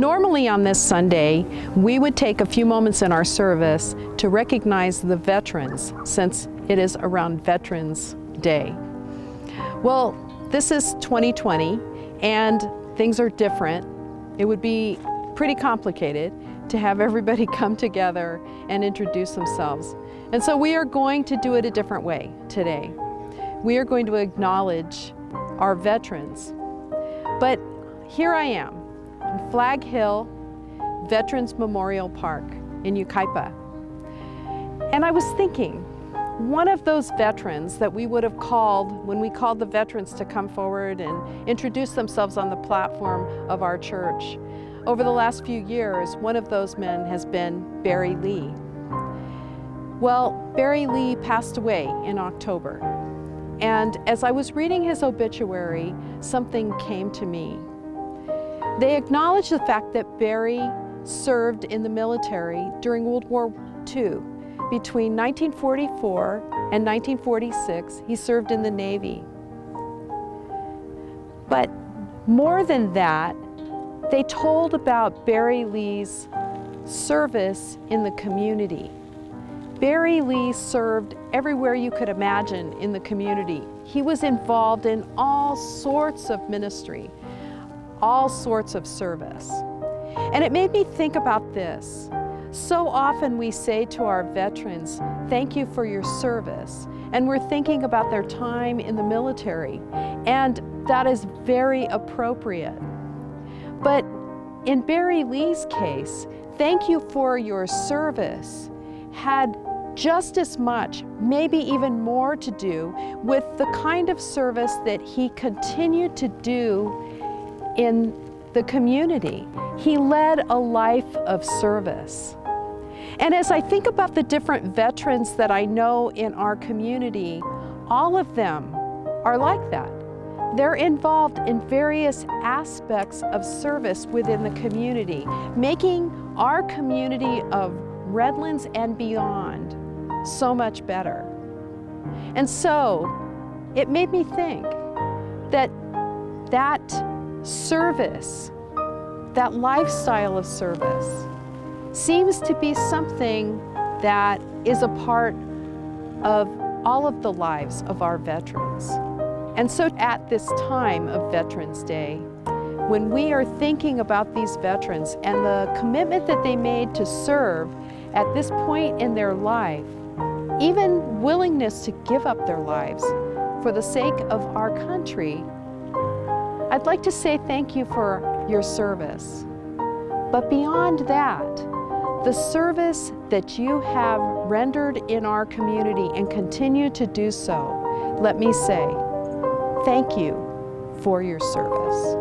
Normally on this Sunday, we would take a few moments in our service to recognize the veterans, since it is around Veterans Day. Well, this is 2020 and things are different. It would be pretty complicated to have everybody come together and introduce themselves. And so we are going to do it a different way today. We are going to acknowledge our veterans. But here I am in Flag Hill Veterans Memorial Park in Yucaipa. And I was thinking, one of those veterans that we would have called when we called the veterans to come forward and introduce themselves on the platform of our church. Over the last few years, one of those men has been Barry Lee. Well, Barry Lee passed away in October. And as I was reading his obituary, something came to me. They acknowledged the fact that Barry served in the military during World War II. Between 1944 and 1946, he served in the Navy. But more than that, they told about Barry Lee's service in the community. Barry Lee served everywhere you could imagine in the community. He was involved in all sorts of ministry, all sorts of service. And it made me think about this. So often we say to our veterans, thank you for your service. And we're thinking about their time in the military. And that is very appropriate. But in Barry Lee's case, thank you for your service had just as much, maybe even more to do with the kind of service that he continued to do in the community. He led a life of service. And as I think about the different veterans that I know in our community, all of them are like that. They're involved in various aspects of service within the community, making our community of Redlands and beyond so much better. And so it made me think that service, that lifestyle of service, seems to be something that is a part of all of the lives of our veterans. And so at this time of Veterans Day, when we are thinking about these veterans and the commitment that they made to serve at this point in their life, even willingness to give up their lives for the sake of our country, I'd like to say thank you for your service. But beyond that, the service that you have rendered in our community and continue to do so, let me say, thank you for your service.